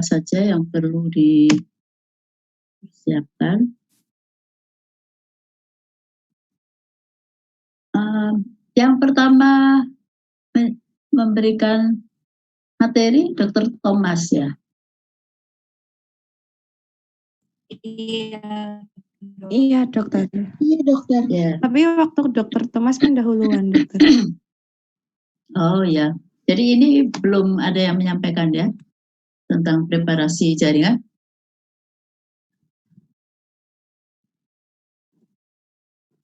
saja yang perlu dipersiapkan. Yang pertama memberikan materi Dr. Thomas ya. Iya dokter. Iya dokter. Ya. Tapi waktu Dokter Thomas kan dahuluan dokter. Oh ya. Jadi ini belum ada yang menyampaikan ya tentang preparasi jaringan.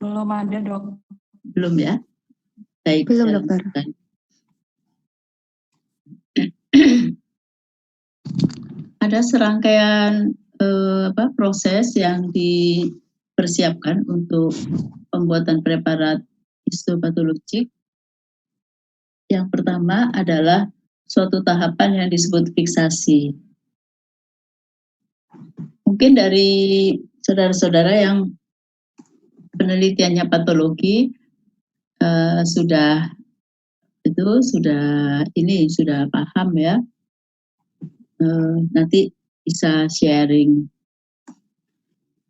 Belum ada dok. Belum ya. Baik. Belum dokter. Ada serangkaian proses yang dipersiapkan untuk pembuatan preparat histopatologik. Yang pertama adalah suatu tahapan yang disebut fiksasi. Mungkin dari saudara-saudara yang penelitiannya patologi sudah paham ya. Nanti bisa sharing.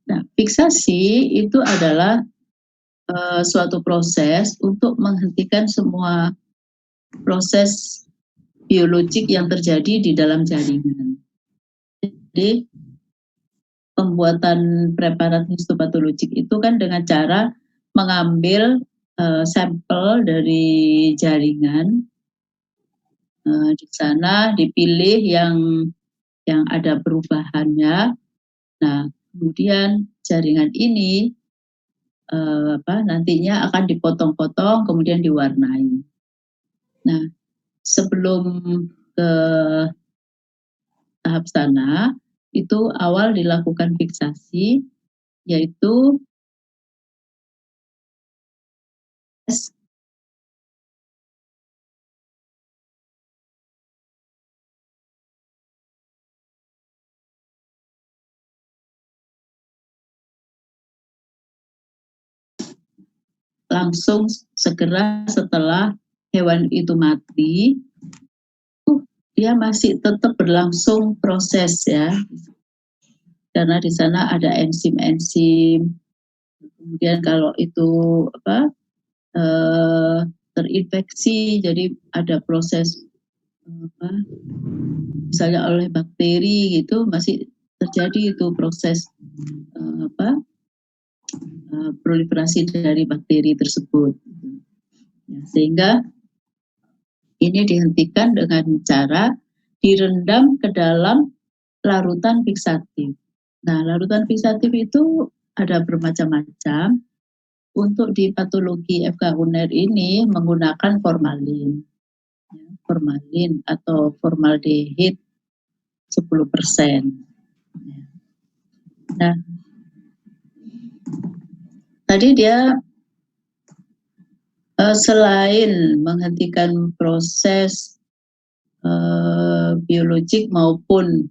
Nah, fiksasi itu adalah suatu proses untuk menghentikan semua proses biologik yang terjadi di dalam jaringan. Jadi pembuatan preparat histopatologik itu kan dengan cara mengambil sampel dari jaringan. Di sana dipilih yang ada perubahannya. Nah, kemudian jaringan ini nantinya akan dipotong-potong kemudian diwarnai. Nah, sebelum ke tahap sana itu awal dilakukan fiksasi, yaitu langsung segera setelah hewan itu mati, dia masih tetap berlangsung proses ya, karena di sana ada enzim-enzim. Kemudian kalau itu terinfeksi, jadi ada proses misalnya oleh bakteri gitu, masih terjadi itu proses proliferasi dari bakteri tersebut. Ya, sehingga ini dihentikan dengan cara direndam ke dalam larutan fiksatif. Nah, larutan fiksatif itu ada bermacam-macam. Untuk di patologi FK UNER ini menggunakan formalin. Formalin atau formaldehid 10%. Nah, tadi dia selain menghentikan proses biologik maupun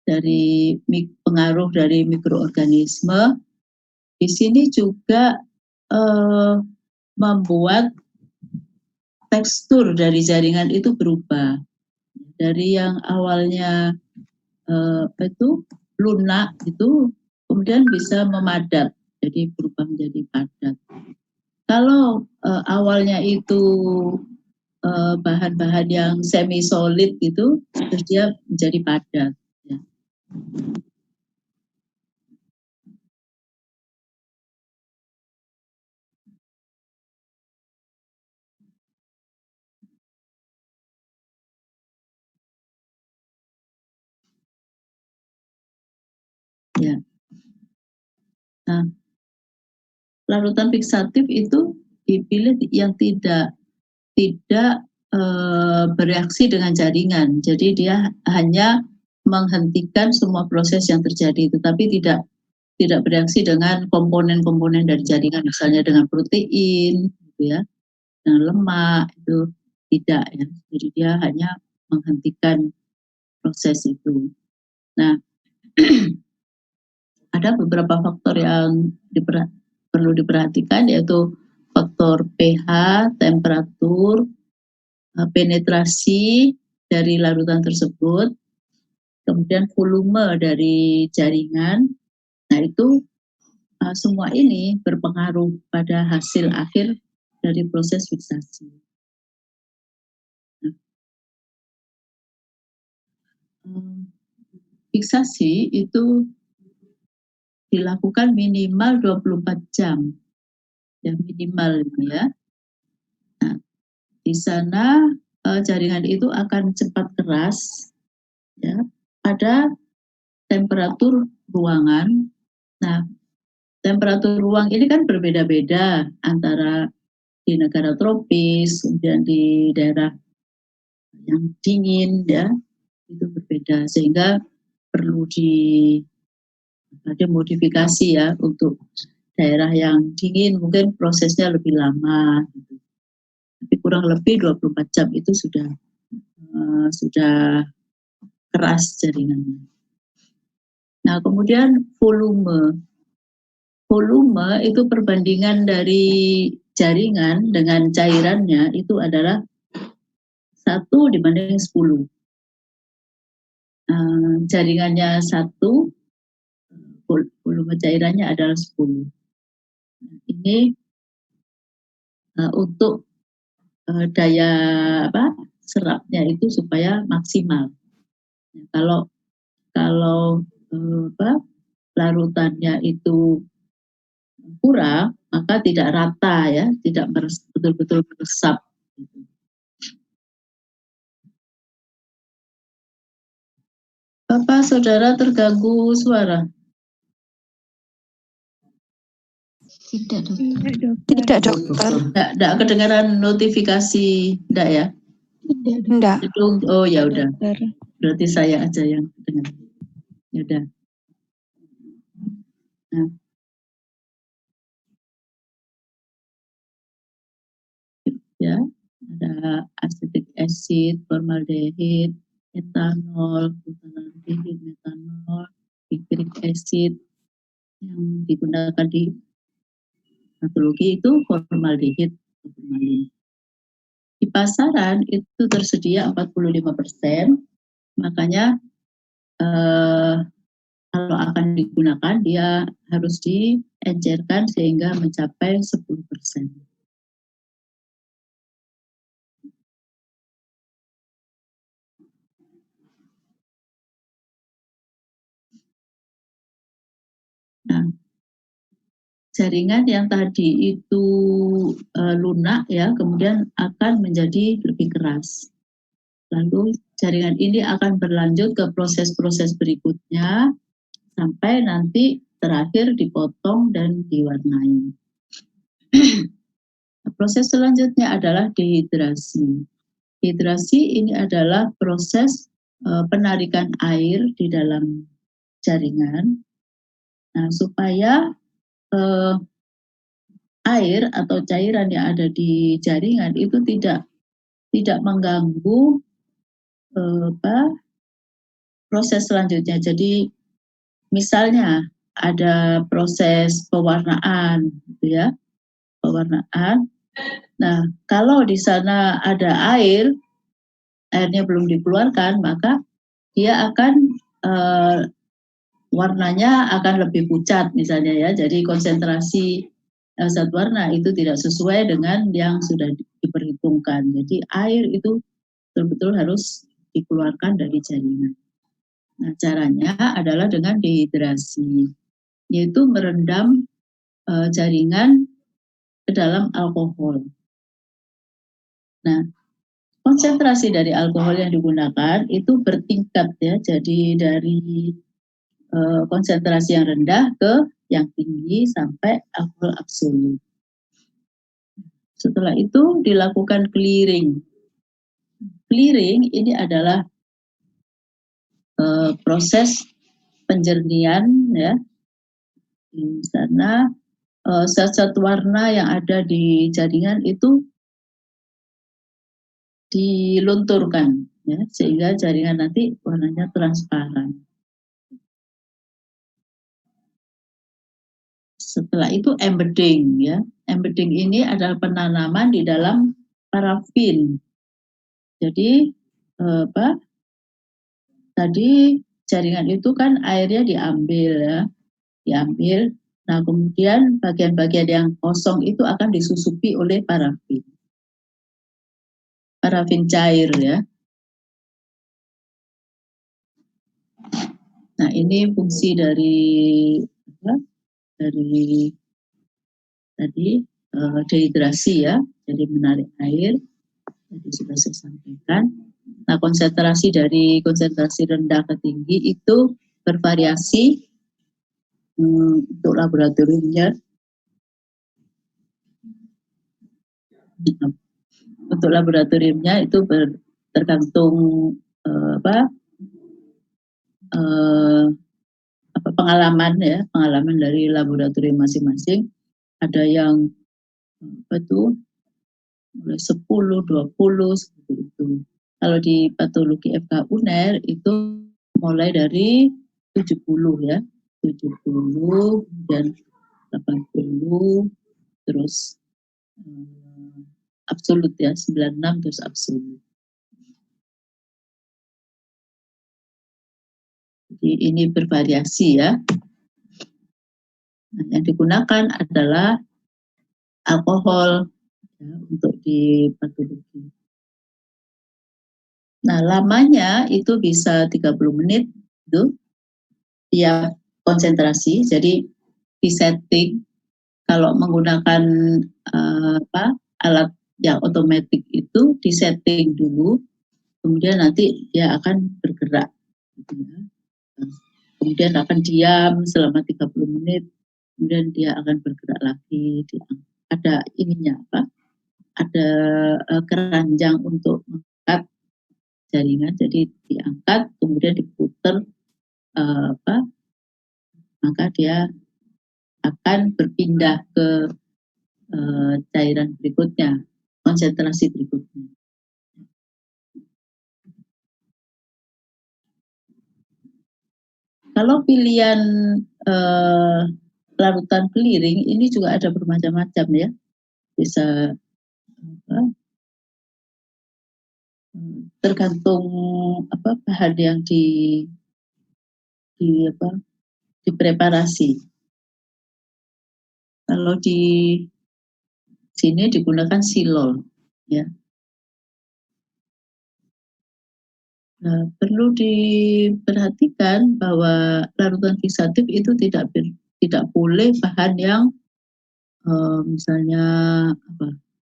dari pengaruh dari mikroorganisme, di sini juga membuat tekstur dari jaringan itu berubah dari yang awalnya lunak itu kemudian bisa memadat, jadi berubah menjadi padat. Kalau awalnya itu bahan-bahan yang semi solid itu, terus dia menjadi padat. Ya. Ya. Nah, larutan fiksatif itu dipilih yang tidak bereaksi dengan jaringan. Jadi dia hanya menghentikan semua proses yang terjadi, tetapi tidak bereaksi dengan komponen-komponen dari jaringan, misalnya dengan protein, gitu ya, dengan lemak itu tidak ya. Jadi dia hanya menghentikan proses itu. Nah, ada beberapa faktor yang perlu diperhatikan, yaitu faktor pH, temperatur, penetrasi dari larutan tersebut, kemudian volume dari jaringan. Nah itu semua ini berpengaruh pada hasil akhir dari proses fiksasi. Fiksasi itu dilakukan minimal 24 jam. Ya, minimal ya. Nah, di sana jaringan itu akan cepat keras ya pada temperatur ruangan. Nah, temperatur ruang ini kan berbeda-beda antara di negara tropis, kemudian di daerah yang dingin ya, itu berbeda sehingga perlu ada modifikasi ya untuk daerah yang dingin mungkin prosesnya lebih lama gitu. Tapi kurang lebih 24 jam itu sudah keras jaringannya. Nah, kemudian volume itu perbandingan dari jaringan dengan cairannya itu adalah 1 dibanding 10. Jaringannya 1, volume cairannya adalah 10. Ini untuk daya serapnya itu supaya maksimal. Kalau larutannya itu kurang, maka tidak rata ya, tidak betul-betul meresap. Bapak, saudara terganggu suara? Tidak, dokter. Tidak, dokter. Tidak kedengaran notifikasi, tidak ya? Tidak. Oh ya udah. Berarti saya aja yang dengar. Ya udah. Nah. Ya, ada acetic acid, formaldehid, etanol, butanaldehid, metanol, picric acid yang digunakan di patologi itu formaldehid, formalin. Di pasaran itu tersedia 45%, makanya kalau akan digunakan dia harus diencerkan sehingga mencapai 10%. Nah, jaringan yang tadi itu lunak ya, kemudian akan menjadi lebih keras. Lalu jaringan ini akan berlanjut ke proses-proses berikutnya sampai nanti terakhir dipotong dan diwarnai. Proses selanjutnya adalah dehidrasi. Dehidrasi ini adalah proses penarikan air di dalam jaringan. Nah, supaya air atau cairan yang ada di jaringan itu tidak mengganggu proses selanjutnya. Jadi misalnya ada proses pewarnaan, gitu ya, pewarnaan. Nah, kalau di sana ada airnya belum dikeluarkan, maka dia akan warnanya akan lebih pucat misalnya ya. Jadi konsentrasi zat warna itu tidak sesuai dengan yang sudah diperhitungkan. Jadi air itu betul-betul harus dikeluarkan dari jaringan. Nah, caranya adalah dengan dehidrasi, yaitu merendam jaringan ke dalam alkohol. Nah, konsentrasi dari alkohol yang digunakan itu bertingkat ya. Jadi dari konsentrasi yang rendah ke yang tinggi sampai alkohol absolut. Setelah itu dilakukan clearing. Clearing ini adalah proses penjernihan ya. Di sana zat-zat warna yang ada di jaringan itu dilunturkan ya, sehingga jaringan nanti warnanya transparan. Setelah itu embedding ya. Embedding ini adalah penanaman di dalam parafin. Jadi tadi jaringan itu kan airnya diambil ya, diambil. Nah, kemudian bagian-bagian yang kosong itu akan disusupi oleh parafin. Parafin cair ya. Nah, ini fungsi dari apa? Dari tadi dehidrasi ya, jadi menarik air. Tadi sudah saya sampaikan. Nah, konsentrasi rendah ke tinggi itu bervariasi untuk laboratoriumnya. Untuk laboratoriumnya itu tergantung pengalaman ya, pengalaman dari laboratorium masing-masing. Ada yang mulai 10, 20 seperti itu. Kalau di patologi FK UNER itu mulai dari 70 ya, 70 dan 80 terus absolut ya, 96 terus absolut. Jadi ini bervariasi ya. Nah, yang digunakan adalah alkohol ya, untuk di patologi. Nah, lamanya itu bisa 30 menit itu tiap konsentrasi. Jadi disetting kalau menggunakan alat yang otomatis itu disetting dulu, kemudian nanti dia akan bergerak. Gitu ya. Kemudian akan diam selama 30 menit, kemudian dia akan bergerak lagi. Ada ininya apa? Ada keranjang untuk mengangkat jaringan, jadi diangkat kemudian diputar maka dia akan berpindah ke cairan berikutnya, konsentrasi berikutnya. Kalau pilihan larutan keliring ini juga ada bermacam-macam ya, bisa tergantung bahan yang dipreparasi. Kalau di sini digunakan silol ya. Nah, perlu diperhatikan bahwa larutan fixatif itu tidak boleh bahan yang misalnya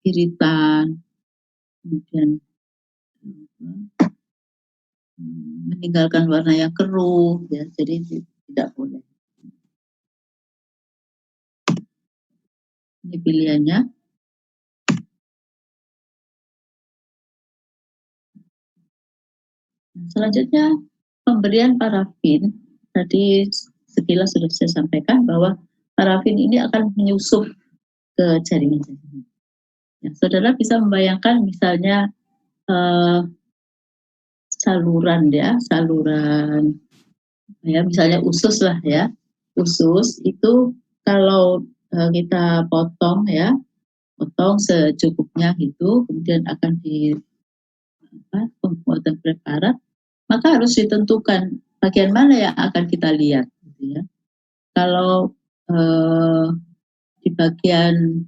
iritan, kemudian meninggalkan warna yang keruh ya, jadi tidak boleh. Ini pilihannya. Selanjutnya pemberian parafin. Tadi sekilas sudah saya sampaikan bahwa parafin ini akan menyusup ke jaringan-jaringan. Ya, saudara bisa membayangkan misalnya saluran ya, misalnya usus lah ya. Usus itu kalau kita potong secukupnya gitu, kemudian akan pembuatan preparat, maka harus ditentukan bagian mana yang akan kita lihat gitu ya. Kalau di bagian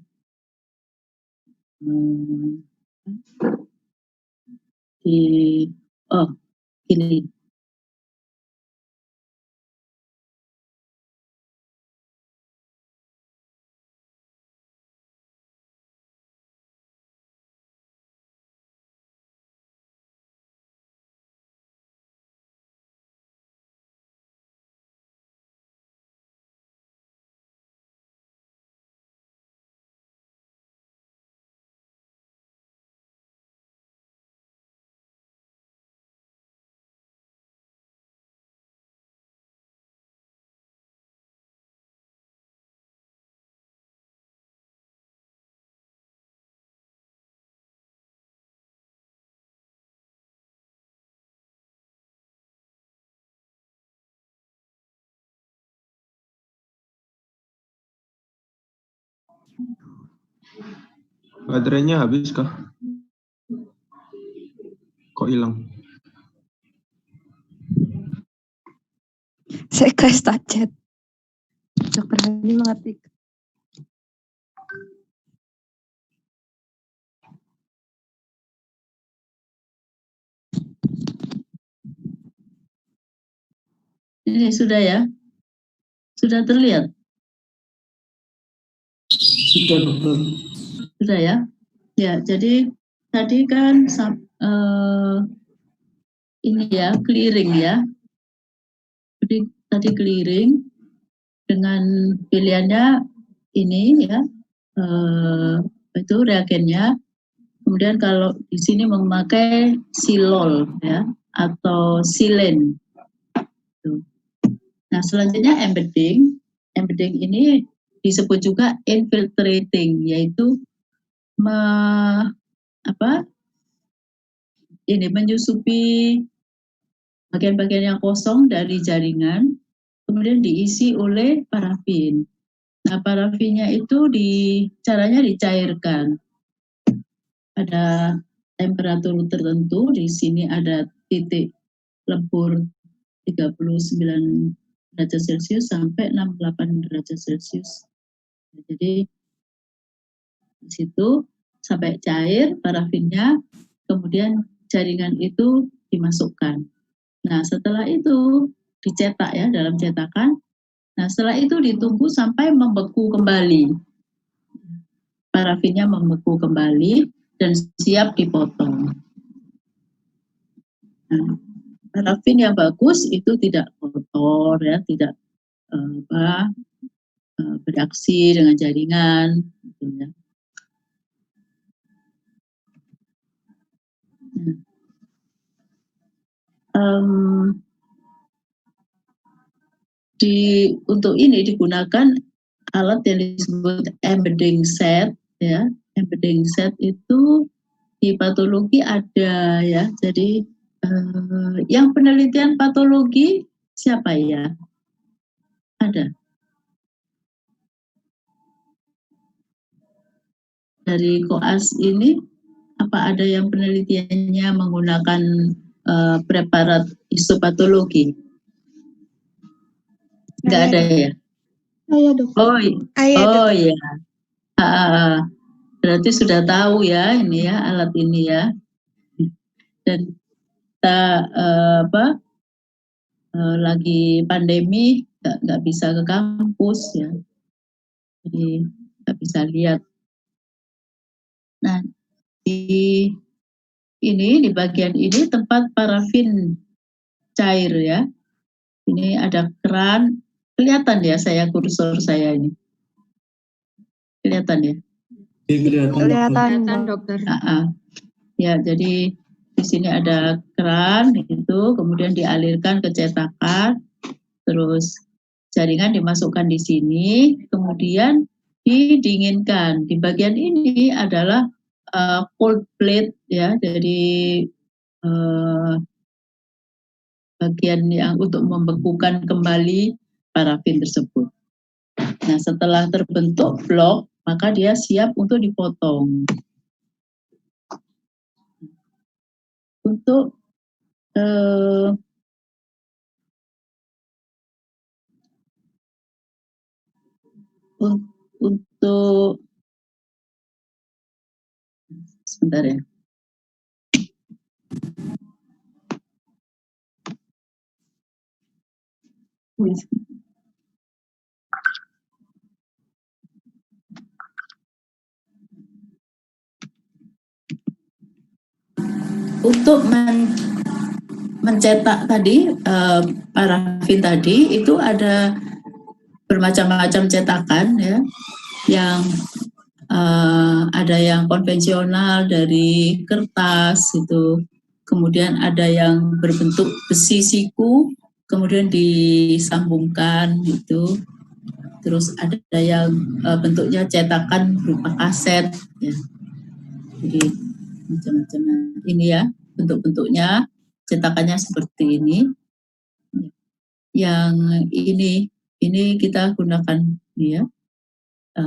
gini. Baterainya habis kah? Kok hilang? Saya guys tak chat. Dokter Hani mengerti. Ini sudah ya? Sudah terlihat? Sudah, dokter. Sudah ya? Ya, jadi tadi kan ini ya, clearing ya. Jadi tadi clearing dengan pilihannya ini ya, itu reagennya. Kemudian kalau di sini memakai silol ya, atau silen. Nah, selanjutnya embedding. Embedding ini disebut juga infiltrating, yaitu menyusupi bagian-bagian yang kosong dari jaringan, kemudian diisi oleh parafin. Nah, parafinnya itu caranya dicairkan. Ada temperatur tertentu, di sini ada titik lebur 39 derajat Celcius sampai 68 derajat Celcius. Jadi di situ sampai cair parafinnya, kemudian jaringan itu dimasukkan. Nah, setelah itu dicetak ya dalam cetakan. Nah, setelah itu ditunggu sampai membeku kembali. Parafinnya membeku kembali dan siap dipotong. Nah, parafin yang bagus itu tidak kotor ya, tidak bereaksi dengan jaringan gitu ya. Untuk ini digunakan alat yang disebut embedding set ya. Embedding set itu di patologi ada ya. Jadi yang penelitian patologi siapa ya? Ada. Dari koas ini apa ada yang penelitiannya menggunakan preparat histopatologi? Nggak ada ya? Saya dok. Oh ya. Berarti sudah tahu ya ini ya alat ini ya. Dan kita lagi pandemi nggak bisa ke kampus ya, jadi nggak bisa lihat. Nah di bagian ini tempat parafin cair ya. Ini ada keran, kelihatan ya kursor saya ini, kelihatan ya? Kelihatan dokter. Ya, jadi di sini ada keran itu, kemudian dialirkan ke cetakan, terus jaringan dimasukkan di sini, kemudian didinginkan. Di bagian ini adalah cold plate ya, jadi bagian yang untuk membekukan kembali parafin tersebut. Nah, setelah terbentuk blok, maka dia siap untuk dipotong. Untuk untuk sebentar ya. Untuk mencetak tadi parafin tadi itu ada bermacam-macam cetakan ya, yang ada yang konvensional dari kertas itu, kemudian ada yang berbentuk besi siku kemudian disambungkan itu, terus ada yang bentuknya cetakan berupa kaset ya. Jadi macam-macam ini ya bentuk-bentuknya, cetakannya seperti ini. Yang ini kita gunakan ya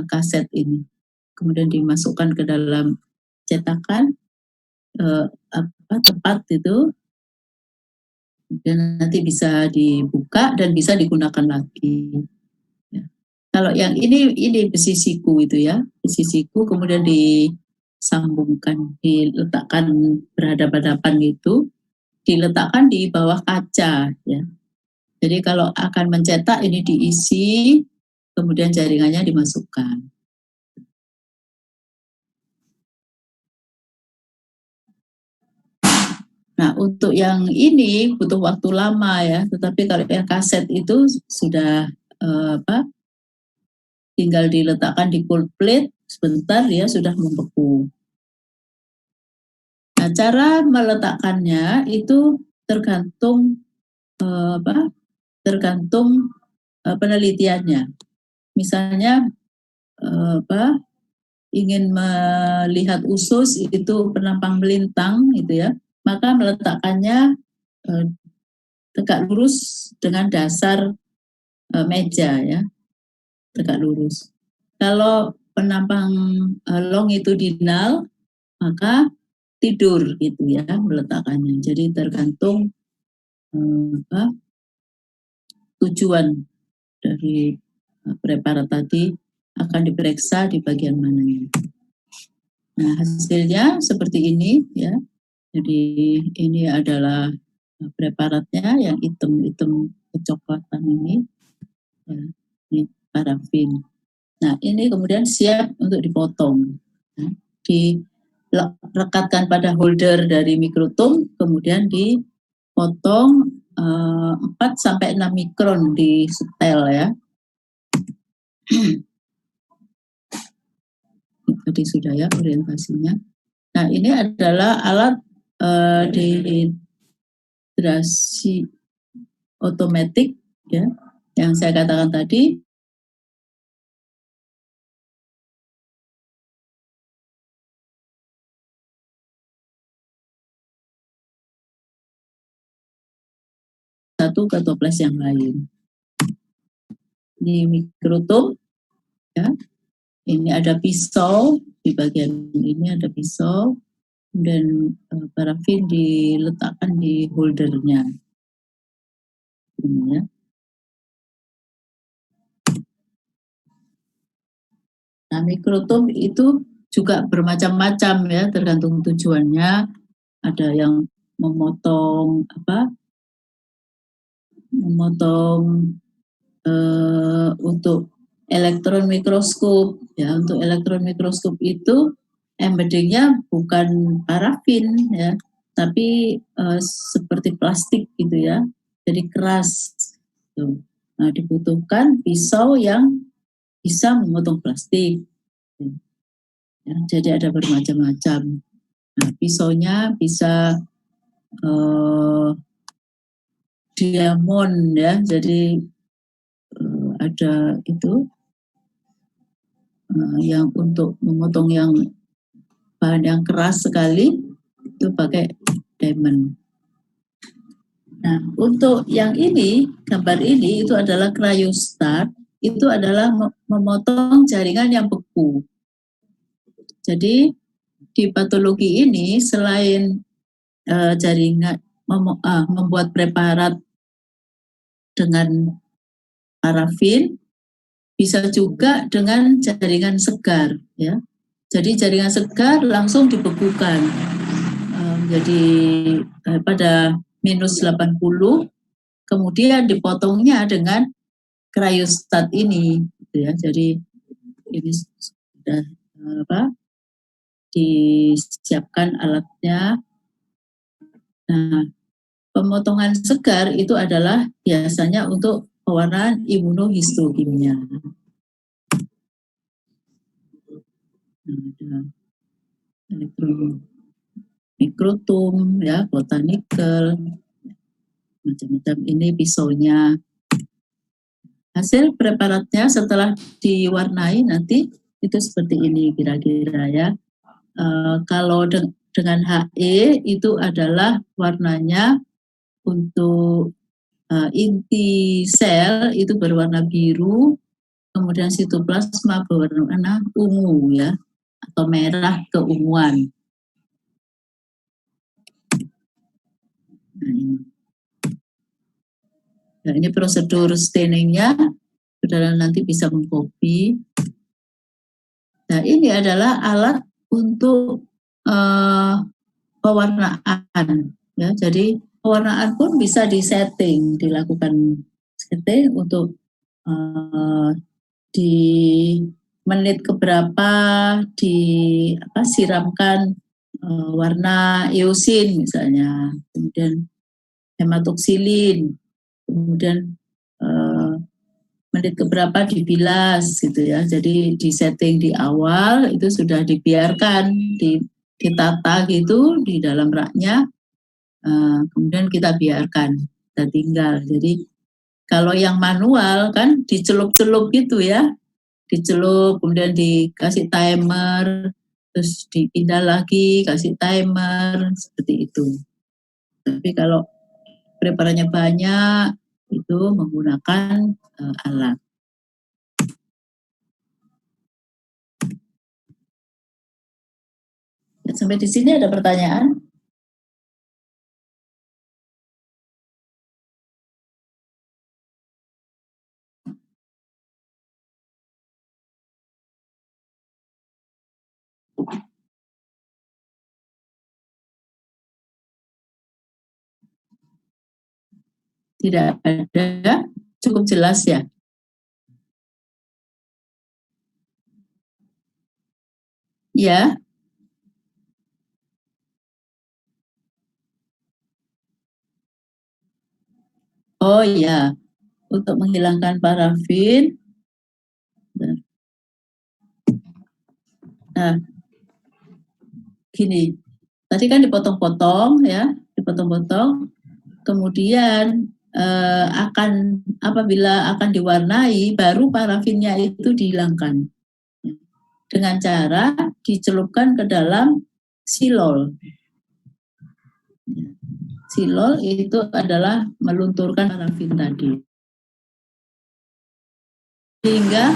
kaset ini, kemudian dimasukkan ke dalam cetakan tempat itu, Dan nanti bisa dibuka dan bisa digunakan lagi. Ya. Kalau yang ini besi siku itu ya, besi siku kemudian disambungkan, diletakkan berhadapan-hadapan gitu, diletakkan di bawah kaca ya. Jadi kalau akan mencetak ini diisi, kemudian jaringannya dimasukkan. Nah, untuk yang ini butuh waktu lama ya, tetapi kalau yang kaset itu sudah tinggal diletakkan di cold plate, sebentar dia sudah membeku. Nah, cara meletakkannya itu tergantung penelitiannya. Misalnya ingin melihat usus itu penampang melintang gitu ya, maka meletakkannya tegak lurus dengan dasar meja ya, tegak lurus. Kalau penampang longitudinal maka tidur gitu ya meletakkannya. Jadi tergantung tujuan dari preparat tadi akan diperiksa di bagian mananya. Nah, hasilnya seperti ini ya. Jadi ini adalah preparatnya yang hitam-hitam kecoklatan ini. Ya, ini parafin. Nah, ini kemudian siap untuk dipotong. Ya, direkatkan pada holder dari mikrotom, kemudian dipotong 4-6 mikron di setel ya. Tadi sudah ya orientasinya. Nah, ini adalah alat dehidrasi otomatis ya, yang saya katakan tadi. Satu ke toples yang lain. Ini mikrotom ya. Ini ada pisau, di bagian ini ada pisau, dan parafin diletakkan di holdernya. Ini ya. Nah, mikrotom itu juga bermacam-macam ya, tergantung tujuannya. Ada yang memotong untuk elektron mikroskop ya. Untuk elektron mikroskop itu embeddingnya bukan parafin ya, tapi seperti plastik gitu ya, jadi keras. Nah, dibutuhkan pisau yang bisa memotong plastik. Ya, jadi ada bermacam-macam. Nah, pisaunya bisa diamond ya, jadi ada itu yang untuk memotong yang bahan yang keras sekali itu pakai diamond. Nah, untuk yang ini, gambar ini itu adalah cryostat, itu adalah memotong jaringan yang beku. Jadi di patologi ini selain jaringan membuat preparat dengan parafin, bisa juga dengan jaringan segar ya. Jadi jaringan segar langsung dibekukan. Jadi pada -80, kemudian dipotongnya dengan cryostat ini gitu ya. Jadi ini sudah disiapkan alatnya. Nah, pemotongan segar itu adalah biasanya untuk pewarnaan imunohistokimia. Ada elektron mikrotom ya, botanical, macam-macam. Ini pisaunya. Hasil preparatnya setelah diwarnai nanti itu seperti ini kira-kira ya. Kalau dengan HE itu adalah warnanya untuk inti sel itu berwarna biru, kemudian sitoplasma berwarna ungu ya, atau merah keunguan. Nah, ini. Nah, ini prosedur stainingnya, saudara nanti bisa mengcopy. Nah, ini adalah alat untuk pewarnaan. Ya, jadi pewarnaan pun bisa disetting, dilakukan setting untuk di menit keberapa siramkan warna iosin misalnya, kemudian hematoksilin, kemudian menit keberapa dibilas gitu ya. Jadi di setting di awal itu sudah dibiarkan ditata gitu di dalam raknya, kemudian kita biarkan, kita tinggal. Jadi kalau yang manual kan dicelup-celup gitu ya, dicelup kemudian dikasih timer, terus dipindah lagi kasih timer seperti itu. Tapi kalau preparannya banyak itu menggunakan alat. Sampai di sini ada pertanyaan? Tidak ada, cukup jelas ya? Ya. Oh ya, untuk menghilangkan parafin. Nah, gini, tadi kan dipotong-potong ya, dipotong-potong, kemudian apabila akan diwarnai, baru parafinnya itu dihilangkan dengan cara dicelupkan ke dalam silol. Silol itu adalah melunturkan parafin tadi. Sehingga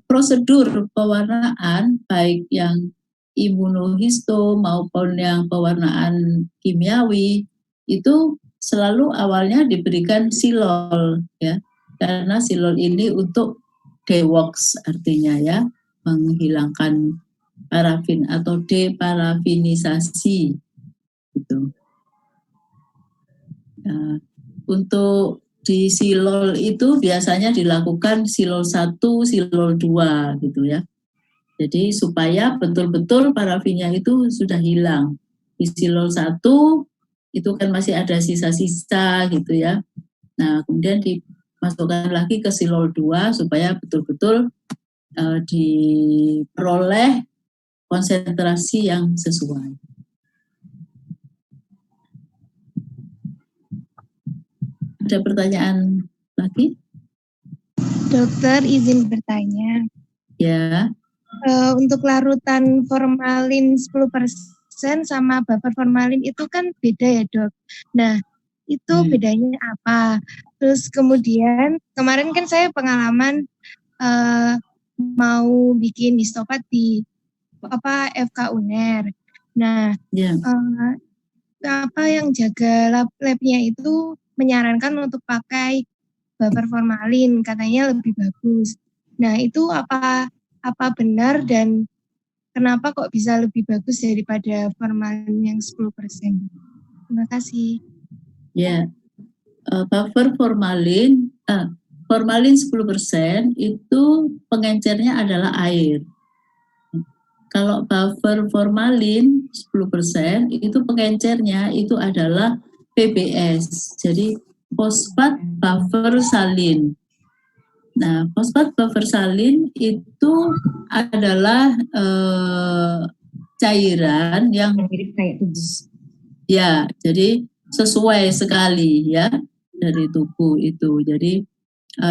prosedur pewarnaan baik yang imunohisto maupun yang pewarnaan kimiawi itu selalu awalnya diberikan silol ya, karena silol ini untuk dewoks artinya ya, menghilangkan parafin atau deparafinisasi gitu. Nah, untuk di silol itu biasanya dilakukan silol 1, silol 2 gitu ya. Jadi supaya betul-betul parafinnya itu sudah hilang. Di silol 1 itu kan masih ada sisa-sisa gitu ya. Nah, kemudian dimasukkan lagi ke silol 2 supaya betul-betul diperoleh konsentrasi yang sesuai. Ada pertanyaan lagi? Dokter izin bertanya. Ya. Untuk larutan formalin 10% sama buffer formalin itu kan beda ya dok. Nah itu bedanya apa? Terus kemudian kemarin kan saya pengalaman mau bikin histopat di FK UNER. Nah apa yang jaga labnya itu menyarankan untuk pakai buffer formalin, katanya lebih bagus. Nah itu apa benar dan kenapa kok bisa lebih bagus daripada formalin yang 10%? Terima kasih. Ya, buffer formalin 10% itu pengencernya adalah air. Kalau buffer formalin 10% itu pengencernya itu adalah PBS. Jadi fosfat buffer salin. Nah, fosfat buffer salin itu adalah cairan yang mirip kayak tubuh. Ya, jadi sesuai sekali ya dari tubuh itu. Jadi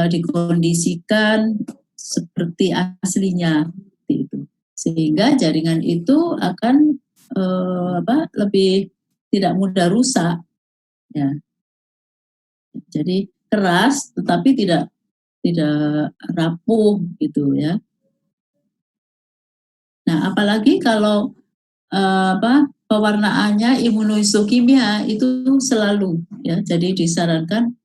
dikondisikan seperti aslinya itu. Sehingga jaringan itu akan lebih tidak mudah rusak ya. Jadi keras tetapi tidak rapuh gitu ya. Nah, apalagi kalau pewarnaannya imunohistokimia itu selalu ya. Jadi disarankan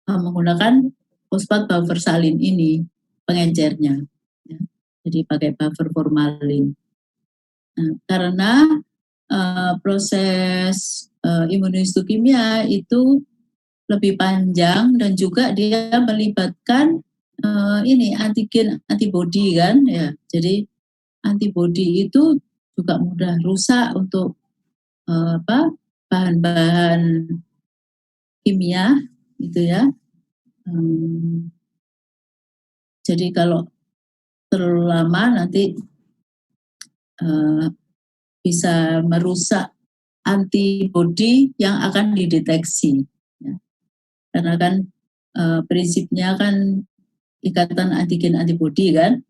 menggunakan fosfat buffer salin ini pengencernya. Ya. Jadi pakai buffer formalin. Nah, karena proses imunohistokimia itu lebih panjang dan juga dia melibatkan ini antigen antibodi kan ya. Jadi antibodi itu juga mudah rusak untuk bahan-bahan kimia gitu ya. Jadi kalau terlalu lama nanti bisa merusak antibodi yang akan dideteksi. Ya. Karena kan prinsipnya kan ikatan antigen antibodi kan.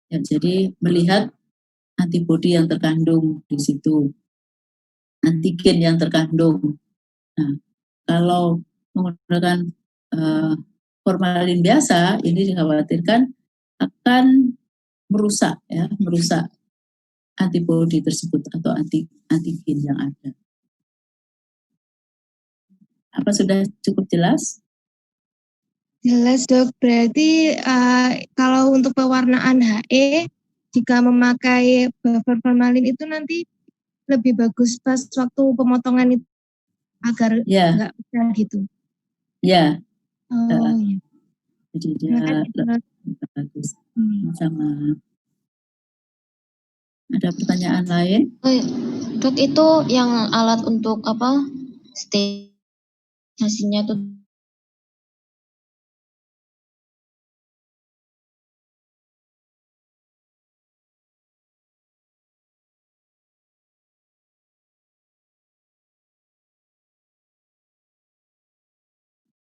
Ya, jadi melihat antibodi yang terkandung di situ, antigen yang terkandung. Nah, kalau menggunakan formalin biasa, ini dikhawatirkan akan merusak antibodi tersebut atau antigen yang ada. Apa sudah cukup jelas? Jelas dok, berarti kalau untuk pewarnaan HE, jika memakai buffer formalin itu nanti lebih bagus pas waktu pemotongan itu agar nggak pecah gitu. Ya. Oh iya. Jadi dia lebih bagus. Sama. Ada pertanyaan lain? Dok, itu yang alat untuk apa? Sterilisasinya tuh.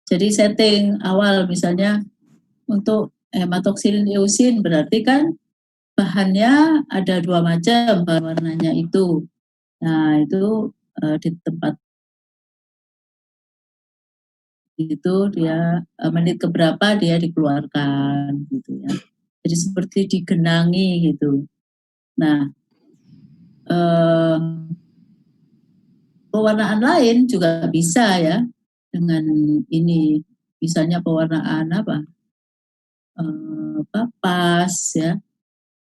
Jadi setting awal misalnya untuk hematoksilin eusin berarti kan bahannya ada 2 macam bahan warnanya itu. Nah itu di tempat itu dia menit keberapa dia dikeluarkan gitu ya. Jadi seperti digenangi gitu. Nah pewarnaan lain juga bisa ya dengan ini, misalnya pewarnaan pas ya,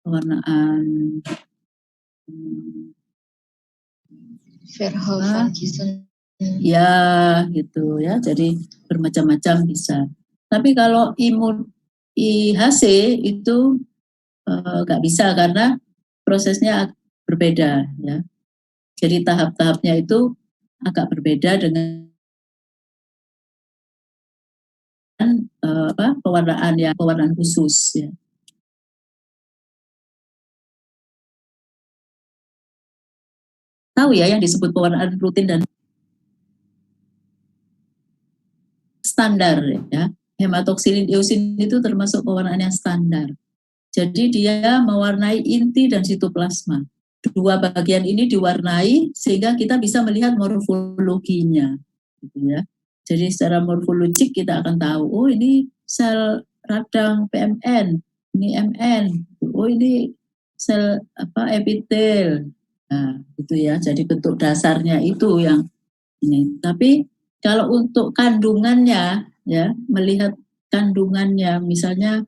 pewarnaan Verhoeven-Giessen. Ya gitu ya, jadi bermacam-macam bisa. Tapi kalau IHC itu nggak bisa karena prosesnya berbeda ya. Jadi tahap-tahapnya itu agak berbeda dengan pewarnaan khusus ya. Tahu ya yang disebut pewarnaan rutin dan standar ya. Hematoksilin eusin itu termasuk pewarnaan yang standar. Jadi dia mewarnai inti dan sitoplasma. Dua bagian ini diwarnai sehingga kita bisa melihat morfologinya gitu ya. Jadi secara morfologik kita akan tahu, oh ini sel radang PMN, ini MN, oh ini sel epitel. Nah, gitu ya. Jadi bentuk dasarnya itu yang ini. Tapi kalau untuk kandungannya ya, melihat kandungannya misalnya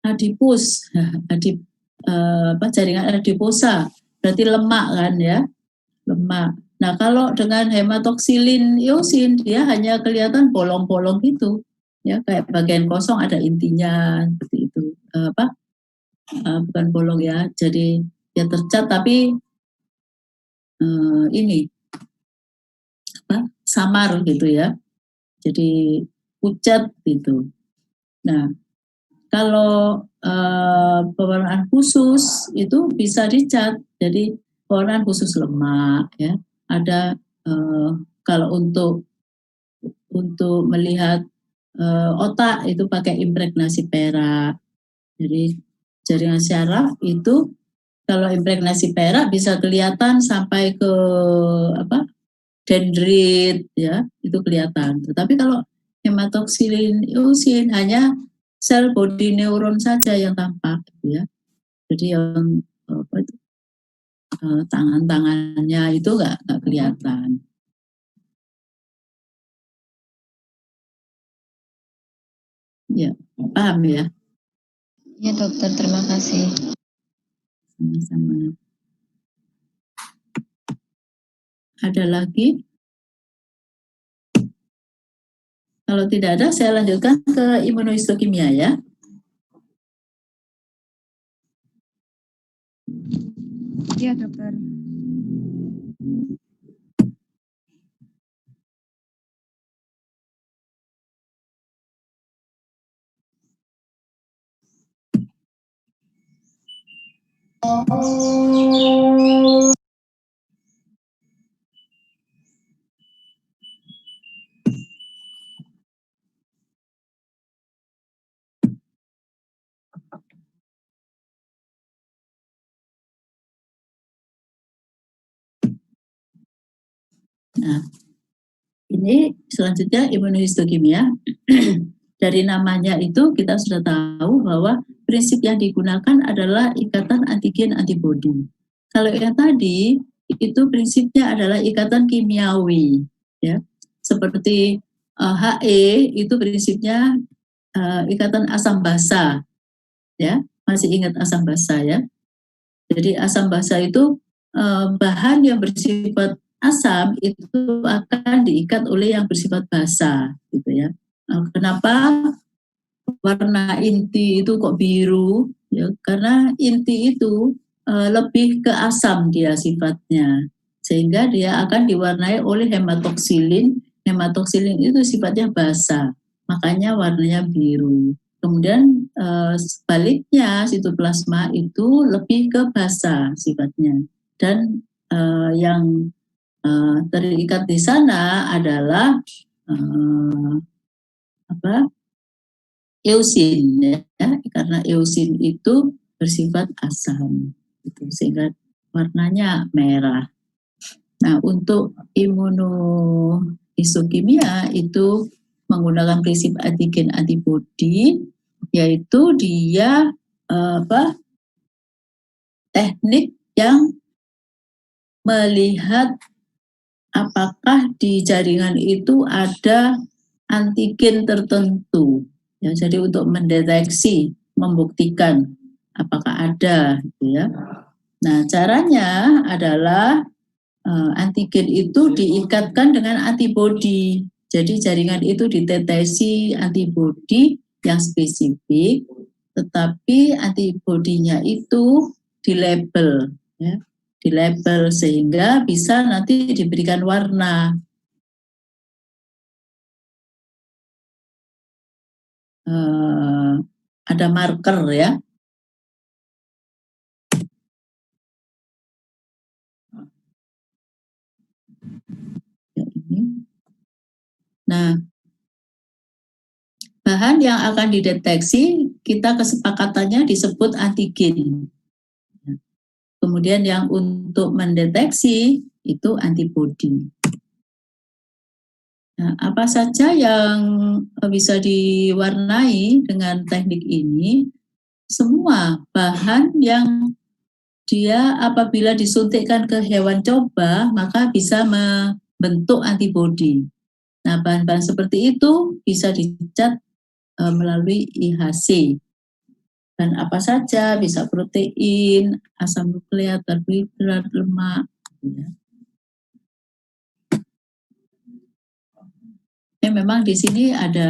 adipus, jaringan adiposa, berarti lemak kan ya, lemak. Nah kalau dengan hematoksilin eusin dia hanya kelihatan bolong-bolong gitu, ya kayak bagian kosong ada intinya seperti itu. Bukan bolong ya, jadi ya tercat tapi ini samar gitu ya, jadi pucat gitu. Nah kalau pewarnaan khusus itu bisa dicat, jadi pewarnaan khusus lemak ya. Ada kalau untuk melihat otak itu pakai impregnasi perak. Jadi jaringan syaraf itu kalau impregnasi perak bisa kelihatan sampai ke dendrit ya, itu kelihatan. Tetapi kalau hematoksilin eusin hanya sel body neuron saja yang tampak gitu ya. Jadi yang tangan-tangannya itu nggak kelihatan. Ya, paham ya? Ya dokter, terima kasih. Sama-sama. Ada lagi? Kalau tidak ada, saya lanjutkan ke imunohistokimia ya. Iya dokter. Nah, ini selanjutnya imunohistokimia. Dari namanya itu kita sudah tahu bahwa prinsip yang digunakan adalah ikatan antigen antibodi. Kalau yang tadi itu prinsipnya adalah ikatan kimiawi, ya. Seperti He itu prinsipnya ikatan asam basa, ya. Masih ingat asam basa ya? Jadi asam basa itu bahan yang bersifat asam itu akan diikat oleh yang bersifat basa, gitu ya. Kenapa warna inti itu kok biru? Ya, karena inti itu lebih ke asam dia sifatnya, sehingga dia akan diwarnai oleh hematoksilin. Hematoksilin itu sifatnya basa, makanya warnanya biru. Kemudian sebaliknya sitoplasma itu lebih ke basa sifatnya, dan yang terikat di sana adalah eusin ya, karena eusin itu bersifat asam gitu, sehingga warnanya merah. Nah, untuk imunohistokimia itu menggunakan prinsip antigen antibodi, yaitu dia teknik yang melihat apakah di jaringan itu ada antigen tertentu. Ya, jadi untuk mendeteksi, membuktikan apakah ada, gitu ya. Nah, caranya adalah antigen itu diikatkan dengan antibodi. Jadi jaringan itu ditetesi antibodi yang spesifik, tetapi antibodinya itu dilabel, ya, dilabel sehingga bisa nanti diberikan warna. Ada marker ya. Nah, bahan yang akan dideteksi kita kesepakatannya disebut antigen. Kemudian yang untuk mendeteksi itu antibodi. Nah, apa saja yang bisa diwarnai dengan teknik ini? Semua bahan yang dia apabila disuntikkan ke hewan coba maka bisa membentuk antibodi. Nah, bahan-bahan seperti itu bisa dicat melalui IHC. Dan apa saja, bisa protein, asam nukleat, karbohidrat, lemak. Ya, memang di sini ada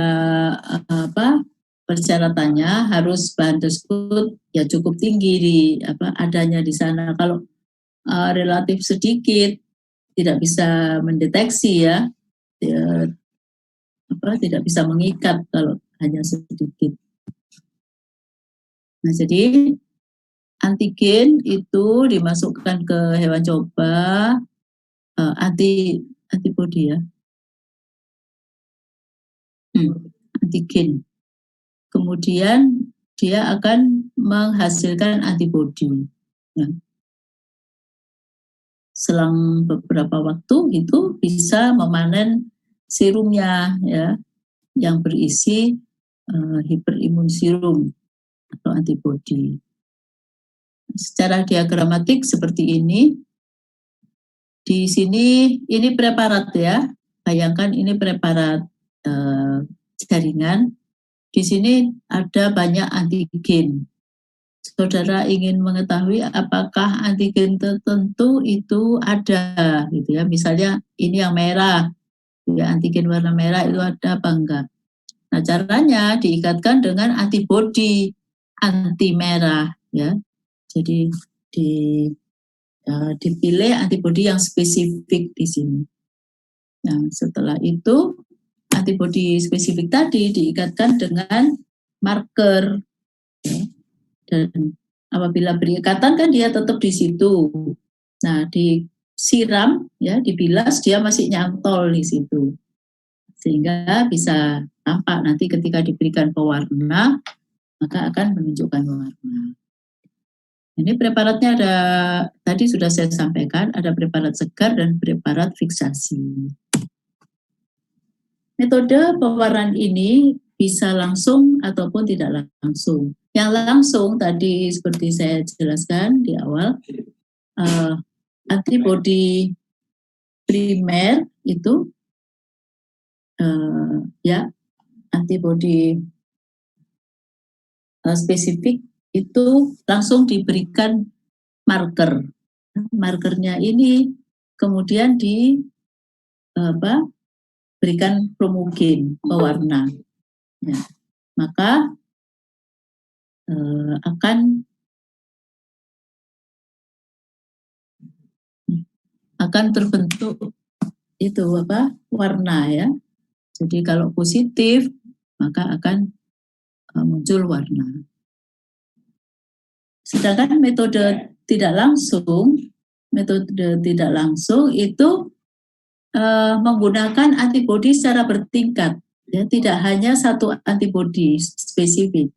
persyaratannya harus bahan tersebut ya cukup tinggi adanya di sana. Kalau relatif sedikit tidak bisa mendeteksi ya, tidak bisa mengikat kalau hanya sedikit. Nah, jadi antigen itu dimasukkan ke hewan coba, antibodi ya, antigen. Kemudian dia akan menghasilkan antibodi. Ya. Selang beberapa waktu itu bisa memanen serumnya ya, yang berisi hiperimun serum atau antibodi. Secara diagramatik seperti ini. Di sini ini preparat ya. Bayangkan ini preparat jaringan. Di sini ada banyak antigen. Saudara ingin mengetahui apakah antigen tertentu itu ada, gitu ya. Misalnya ini yang merah, ya, antigen warna merah itu ada apa enggak? Nah, caranya diikatkan dengan antibodi anti merah, ya. Jadi dipilih antibodi yang spesifik di sini. Nah, setelah itu antibodi spesifik tadi diikatkan dengan marker, ya. Dan apabila berikatan kan dia tetap di situ. Nah, disiram ya, dibilas dia masih nyantol di situ. Sehingga bisa tampak nanti ketika diberikan pewarna maka akan menunjukkan warna. Ini preparatnya ada, tadi sudah saya sampaikan, ada preparat segar dan preparat fiksasi. Metode pewarnaan ini bisa langsung ataupun tidak langsung. Yang langsung tadi seperti saya jelaskan di awal, antibodi primer itu ya antibodi spesifik itu langsung diberikan marker. Markernya ini kemudian berikan kromogen pewarna. Ya. Maka akan terbentuk itu warna ya. Jadi kalau positif maka akan muncul warna. Sedangkan metode tidak langsung itu menggunakan antibodi secara bertingkat, ya, tidak hanya satu antibodi spesifik.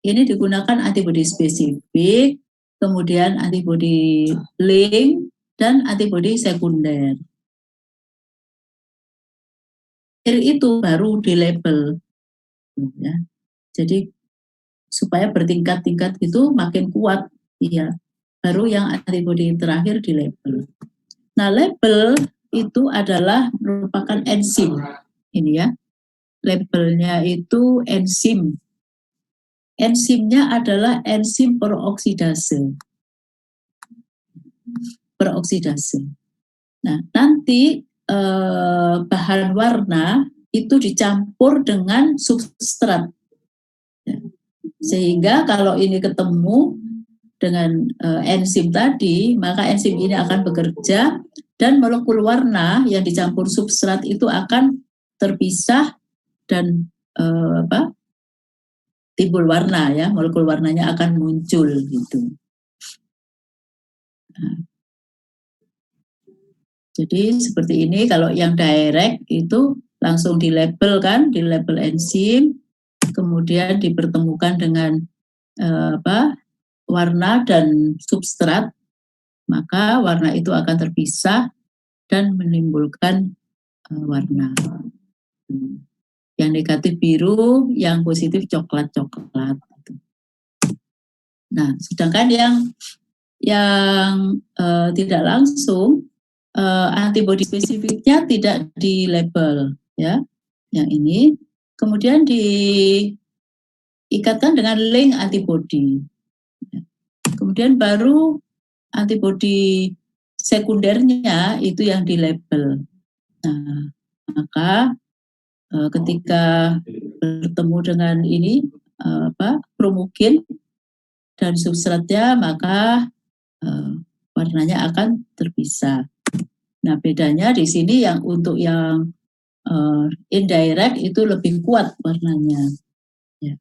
Ini digunakan antibodi spesifik, kemudian antibodi link dan antibodi sekunder. Itu baru di label, ya. Jadi supaya bertingkat-tingkat itu makin kuat, ya. Baru yang antibodi terakhir di label. Nah, label itu adalah merupakan enzim, ini ya. Labelnya itu enzim. Enzimnya adalah enzim peroksidase. Nah, nanti bahan warna itu dicampur dengan substrat. Ya. Sehingga kalau ini ketemu dengan enzim tadi, maka enzim ini akan bekerja dan molekul warna yang dicampur substrat itu akan terpisah dan timbul warna ya, molekul warnanya akan muncul gitu. Nah, jadi seperti ini. Kalau yang direct itu langsung di label enzim, kemudian dipertemukan dengan warna dan substrat, maka warna itu akan terpisah dan menimbulkan warna. Yang negatif biru, yang positif coklat-coklat. Nah, sedangkan yang tidak langsung, antibodi spesifiknya tidak di label, ya. Yang ini kemudian diikatkan dengan link antibodi. Kemudian baru antibodi sekundernya itu yang di label. Nah, maka ketika bertemu dengan ini kromogen dan substratnya, maka warnanya akan terpisah. Nah, bedanya di sini yang untuk yang indirect itu lebih kuat warnanya. Ya.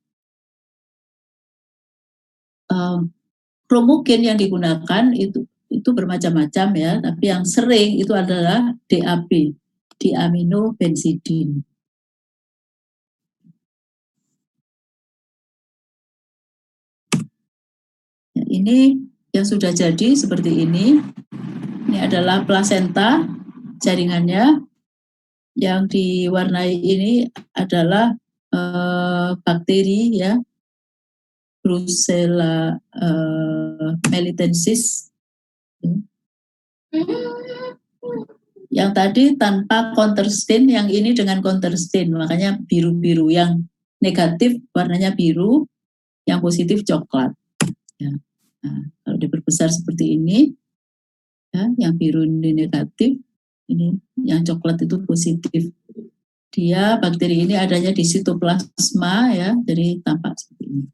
Kromogen yang digunakan itu bermacam-macam ya, tapi yang sering itu adalah DAB, diaminobensidin. Ya, ini yang sudah jadi seperti ini. Ini adalah plasenta jaringannya. Yang diwarnai ini adalah bakteri ya, Brucella melitensis. Yang tadi tanpa counterstain, yang ini dengan counterstain, makanya biru-biru. Yang negatif warnanya biru, yang positif coklat. Ya. Nah, kalau diperbesar seperti ini, ya, yang biru ini negatif, ini yang coklat itu positif. Dia bakteri ini adanya di sitoplasma, ya, jadi tampak seperti ini.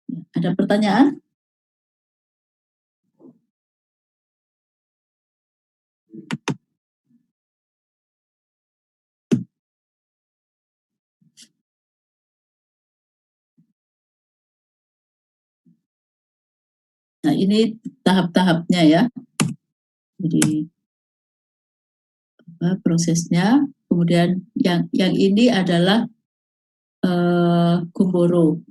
Ya, ada pertanyaan? Nah, ini tahap-tahapnya ya. Jadi prosesnya. Kemudian yang ini adalah Gumboro.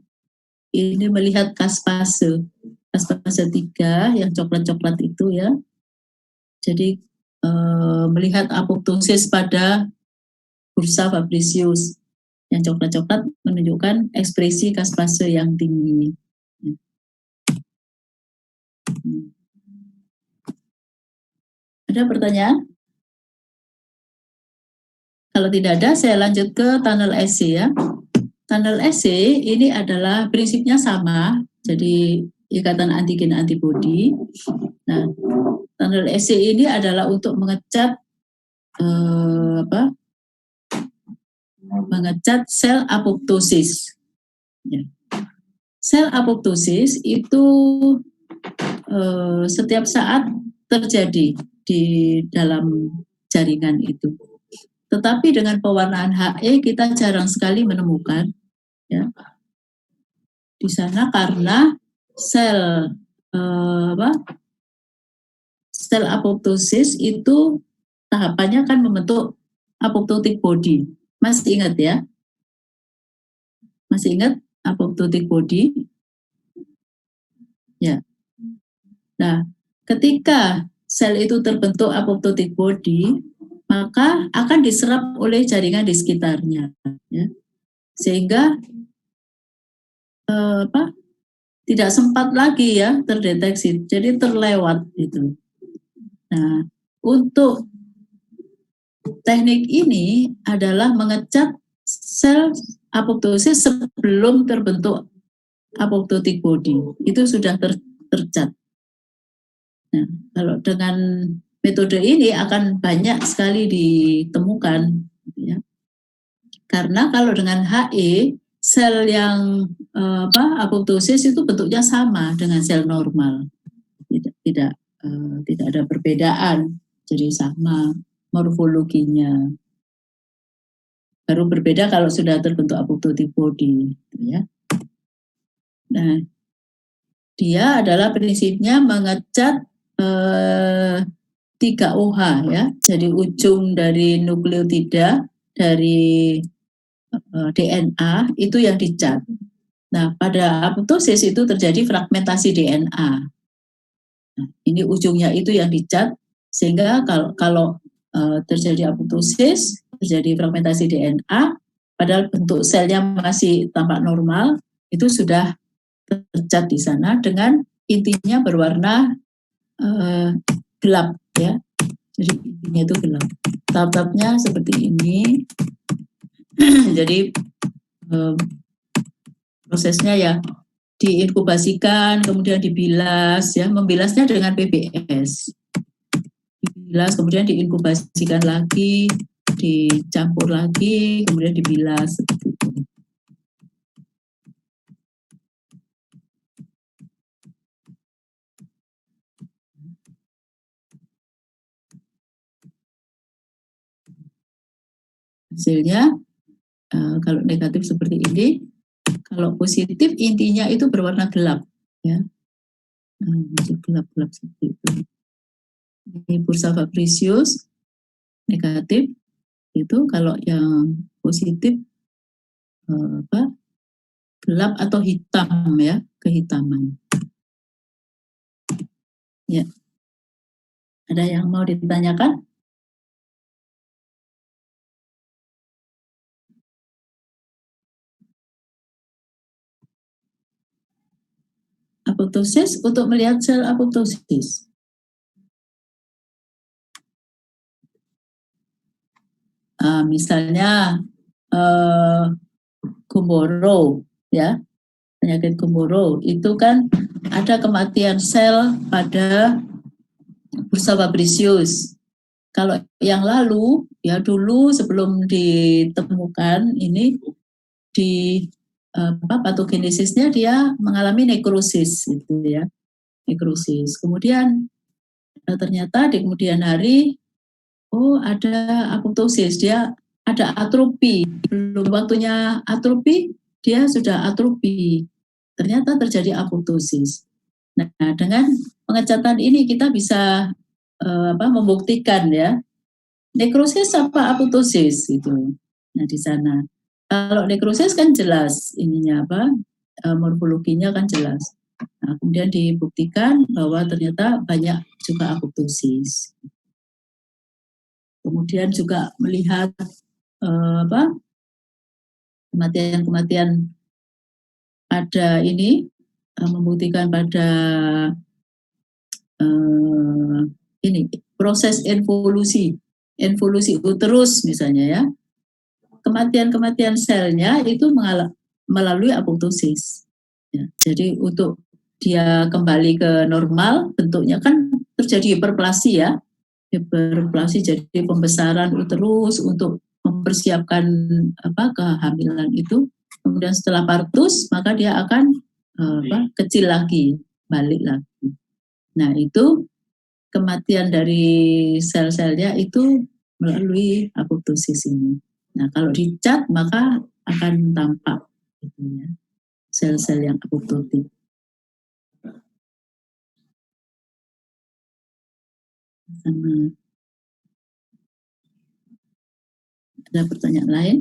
Ini melihat kaspase 3 yang coklat-coklat itu ya. Jadi melihat apoptosis pada bursa Fabricius. Yang coklat-coklat menunjukkan ekspresi kaspase yang tinggi. Ada pertanyaan? Kalau tidak ada, saya lanjut ke tunnel SC ya. Tunnel SC ini adalah prinsipnya sama, jadi ikatan antigen antibodi. Nah, tunnel SC ini adalah untuk mengecat mengecat sel apoptosis. Ya. Sel apoptosis itu setiap saat terjadi di dalam jaringan itu. Tetapi dengan pewarnaan HE kita jarang sekali menemukan ya di sana karena sel sel apoptosis itu tahapannya kan membentuk apoptotic body. Masih ingat ya? Masih ingat apoptotic body? Ya. Nah, ketika sel itu terbentuk apoptotic body, maka akan diserap oleh jaringan di sekitarnya, ya. Sehingga tidak sempat lagi ya terdeteksi, jadi terlewat itu. Nah, untuk teknik ini adalah mengecat sel apoptosis sebelum terbentuk apoptotic body, itu sudah tercat. Nah, kalau dengan metode ini akan banyak sekali ditemukan, ya. Karena kalau dengan HE, sel yang apoptosis itu bentuknya sama dengan sel normal, tidak ada perbedaan, jadi sama morfologinya. Baru berbeda kalau sudah terbentuk apoptotic body, ya. Nah, dia adalah prinsipnya mengecat 3OH ya, jadi ujung dari nukleotida dari DNA itu yang dicat. Nah, pada apoptosis itu terjadi fragmentasi DNA. Nah, ini ujungnya itu yang dicat, sehingga kalau terjadi apoptosis, terjadi fragmentasi DNA, padahal bentuk selnya masih tampak normal, itu sudah tercat di sana dengan intinya berwarna gelap ya, jadi intinya itu gelap. Tahap-tahapnya seperti ini. Jadi prosesnya ya diinkubasikan, kemudian dibilas ya, membilasnya dengan PBS. Dibilas, kemudian diinkubasikan lagi, dicampur lagi, kemudian dibilas seperti itu. Hasilnya kalau negatif seperti ini, kalau positif intinya itu berwarna gelap ya, gelap-gelap seperti itu. Ini bursa Fabricius negatif itu, kalau yang positif gelap atau hitam ya, kehitaman. Ya, ada yang mau ditanyakan? apoptosis untuk melihat sel apoptosis. Misalnya Gumboro, ya, penyakit Gumboro itu kan ada kematian sel pada bursa Fabricius. Kalau yang lalu, ya dulu sebelum ditemukan ini di patogenesisnya dia mengalami nekrosis, gitu ya, nekrosis. Kemudian ternyata di kemudian hari, oh ada apoptosis, dia ada atrofi, belum waktunya atrofi, dia sudah atrofi. Ternyata terjadi apoptosis. Nah, dengan pengecatan ini kita bisa membuktikan ya, nekrosis apa apoptosis itu. Nah, di sana. Kalau nekrosis kan jelas ininya morfologinya kan jelas. Nah, kemudian dibuktikan bahwa ternyata banyak juga apoptosis. Kemudian juga melihat kematian-kematian pada ini membuktikan pada ini proses evolusi uterus misalnya ya. Kematian selnya itu melalui apoptosis. Ya, jadi untuk dia kembali ke normal bentuknya kan terjadi hiperplasi ya. Hiperplasi jadi pembesaran uterus untuk mempersiapkan kehamilan itu. Kemudian setelah partus maka dia akan kecil lagi, balik lagi. Nah, itu kematian dari sel-selnya itu melalui apoptosis ini. Nah, kalau dicat maka akan tampak gitu ya, sel-sel yang apoptotik. Sama. Ada pertanyaan lain?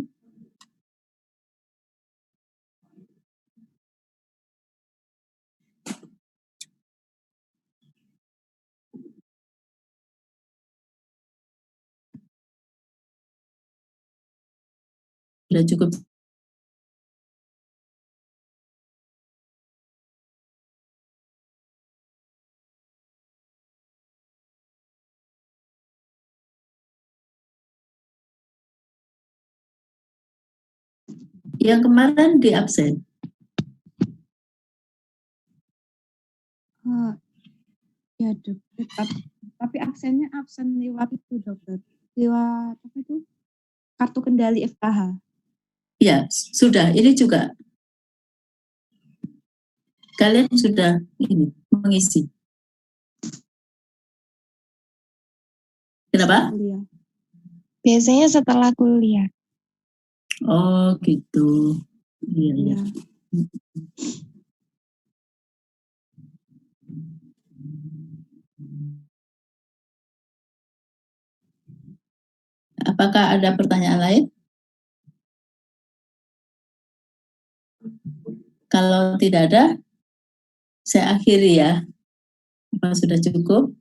Sudah cukup. Yang kemarin di absen. Ya dokter, tapi absen lewat itu dokter, lewat apa itu kartu kendali FKH. Ya sudah, ini juga kalian sudah ini mengisi. Kenapa? Kuliah. Biasanya setelah kuliah. Oh gitu. Iya. Ya. Apakah ada pertanyaan lain? Kalau tidak ada, saya akhiri ya. Apa sudah cukup?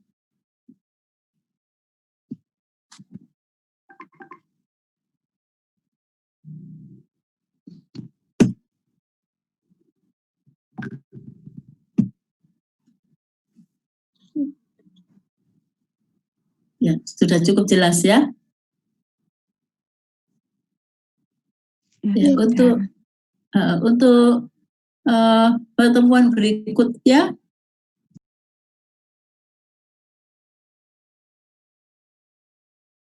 Ya, sudah cukup jelas ya. Ya, untuk pertemuan berikutnya